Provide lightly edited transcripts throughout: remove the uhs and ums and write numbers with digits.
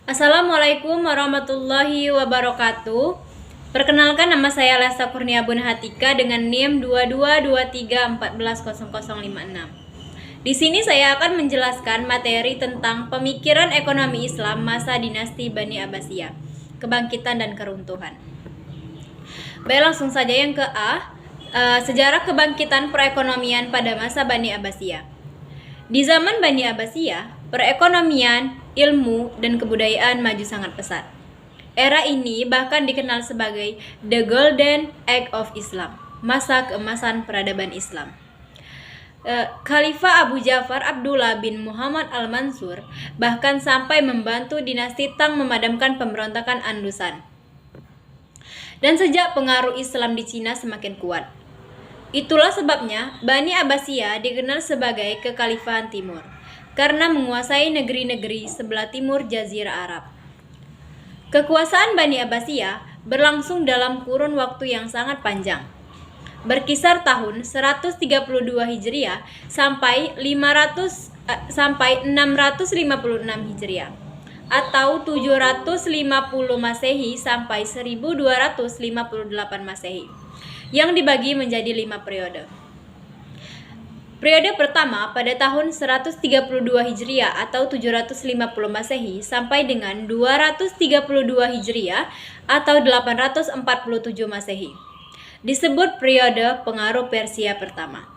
Assalamualaikum warahmatullahi wabarakatuh. Perkenalkan, nama saya Lesta Kurnia Bunhatika dengan NIM 2223140056. Di sini saya akan menjelaskan materi tentang pemikiran ekonomi Islam masa dinasti Bani Abbasiyah, kebangkitan dan keruntuhan. Baik, langsung saja yang ke A. Sejarah kebangkitan perekonomian pada masa Bani Abbasiyah. Di zaman Bani Abbasiyah, perekonomian, ilmu, dan kebudayaan maju sangat pesat. Era ini bahkan dikenal sebagai The Golden Age of Islam, masa keemasan peradaban Islam. Khalifah Abu Ja'far Abdullah bin Muhammad Al-Mansur bahkan sampai membantu dinasti Tang memadamkan pemberontakan Andalusan. Dan sejak pengaruh Islam di Cina semakin kuat, itulah sebabnya Bani Abbasiyah dikenal sebagai Kekhalifahan Timur, karena menguasai negeri-negeri sebelah timur Jazirah Arab. Kekuasaan Bani Abbasiyah berlangsung dalam kurun waktu yang sangat panjang, berkisar tahun 132 Hijriah sampai 656 Hijriah, atau 750 Masehi sampai 1258 Masehi, yang dibagi menjadi 5 periode. Periode pertama pada tahun 132 Hijriah atau 750 Masehi sampai dengan 232 Hijriah atau 847 Masehi, disebut periode pengaruh Persia pertama.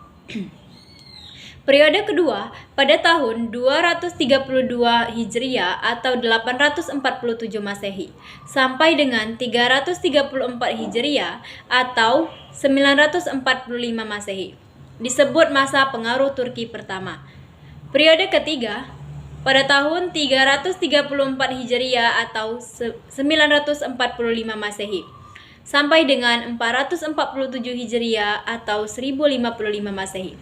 Periode kedua pada tahun 232 Hijriah atau 847 Masehi sampai dengan 334 Hijriah atau 945 Masehi, disebut masa pengaruh Turki pertama. Periode ketiga pada tahun 334 Hijriah atau 945 Masehi sampai dengan 447 Hijriah atau 1055 Masehi.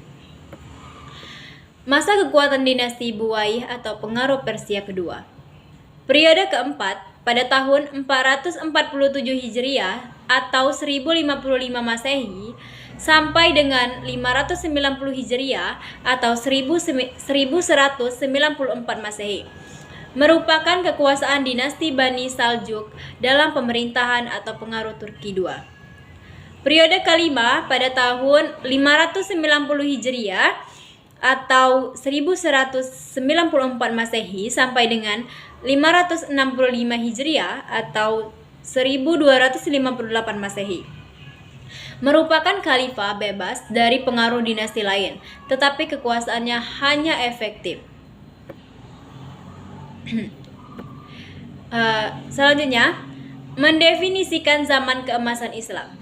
Masa kekuatan dinasti Buwaih atau pengaruh Persia kedua. Periode keempat pada tahun 447 Hijriah atau 1055 Masehi sampai dengan 590 Hijriah atau 1194 Masehi, merupakan kekuasaan dinasti Bani Saljuk dalam pemerintahan atau pengaruh Turki II. Periode kelima pada tahun 590 Hijriah atau 1194 Masehi sampai dengan 565 Hijriah atau 1258 Masehi, merupakan khalifah bebas dari pengaruh dinasti lain, tetapi kekuasaannya hanya efektif. Selanjutnya, mendefinisikan zaman keemasan Islam.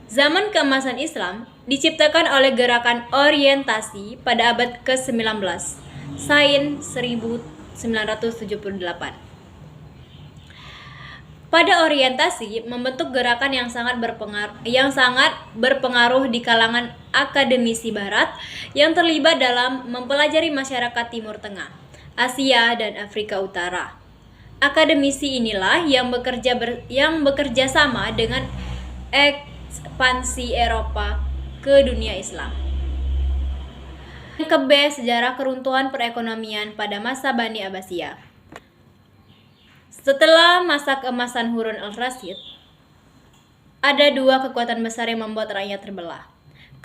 Zaman keemasan Islam diciptakan oleh gerakan orientasi pada abad ke-19, Sain 1978. Pada orientasi membentuk gerakan yang sangat berpengaruh di kalangan akademisi barat yang terlibat dalam mempelajari masyarakat Timur Tengah, Asia, dan Afrika Utara. Akademisi inilah yang bekerja sama dengan ekspansi Eropa ke dunia Islam. Ke B. Sejarah keruntuhan perekonomian pada masa Bani Abbasiyah. Setelah masa keemasan Harun al-Rasyid, ada dua kekuatan besar yang membuat rakyat terbelah.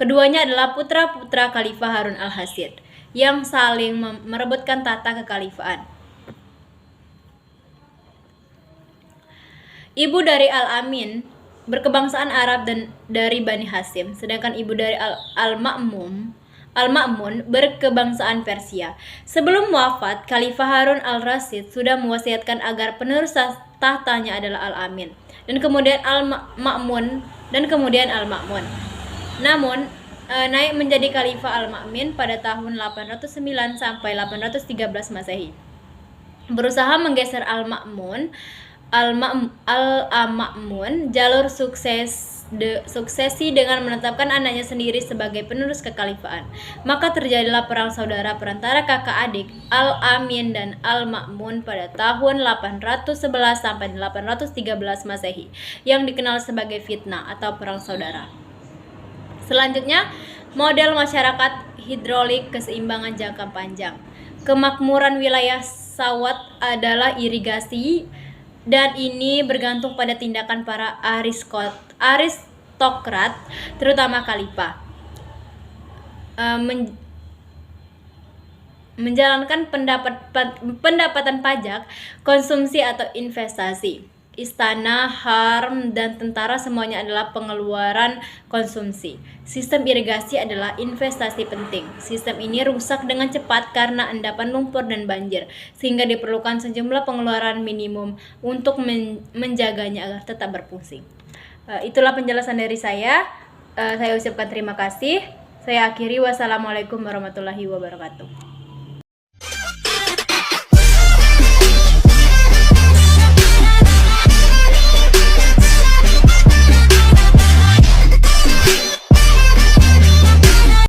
Keduanya adalah putra-putra Khalifah Harun al-Rasyid yang saling merebutkan tahta kekhalifahan. Ibu dari Al-Amin berkebangsaan Arab dan dari Bani Hasyim, sedangkan ibu dari Al-Ma'mun berkebangsaan Persia. Sebelum wafat, Khalifah Harun al-Rasyid sudah mewasiatkan agar penerus tahtanya adalah Al-Amin dan kemudian Al-Ma'mun. Namun naik menjadi Khalifah Al-Ma'mun pada tahun 809 sampai 813 Masehi. Berusaha menggeser Al-Ma'mun jalur suksesi dengan menetapkan anaknya sendiri sebagai penerus kekhalifahan. Maka terjadilah perang saudara perantara kakak adik Al-Amin dan Al-Ma'mun pada tahun 811 sampai 813 Masehi yang dikenal sebagai fitnah atau perang saudara. Selanjutnya, model masyarakat hidrolik keseimbangan jangka panjang. Kemakmuran wilayah pesawat adalah irigasi, dan ini bergantung pada tindakan para aristokrat, terutama khalifah, menjalankan pendapatan pajak, konsumsi atau investasi. Istana, harem, dan tentara semuanya adalah pengeluaran konsumsi. Sistem irigasi adalah investasi penting. Sistem ini rusak dengan cepat karena endapan lumpur dan banjir, sehingga diperlukan sejumlah pengeluaran minimum untuk menjaganya agar tetap berfungsi. Itulah penjelasan dari saya. Saya ucapkan terima kasih. Saya akhiri. Wassalamualaikum warahmatullahi wabarakatuh.